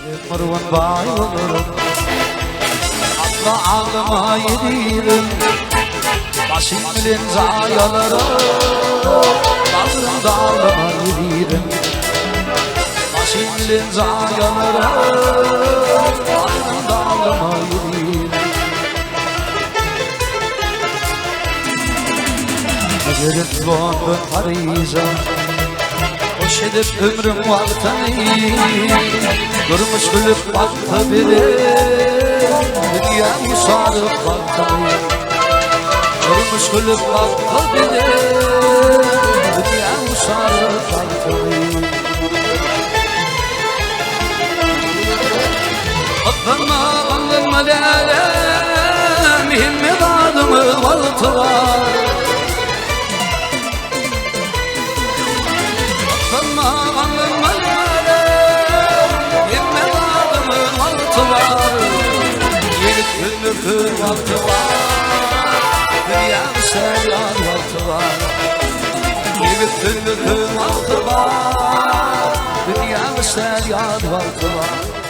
Mırvın bay olurum, atla ağlıma yedirim. Başım bilin zayalarım, bağrım dağlıma yedirim. Başım bilin zayalarım, bağrım dağlıma yedirim. Gelip London Paris'e hoş edip ömrüm vaktini durmuş gülüp baktı biri, dünyam sarıp baktı. Durmuş gülüp baktı biri, dünyam sarıp baktı. Atlanma lale, mühimmet adımı vartı var. Günlükün vakti var, dünyam seyyar vakti var. Günlükün vakti var, dünyam seyyar vakti var.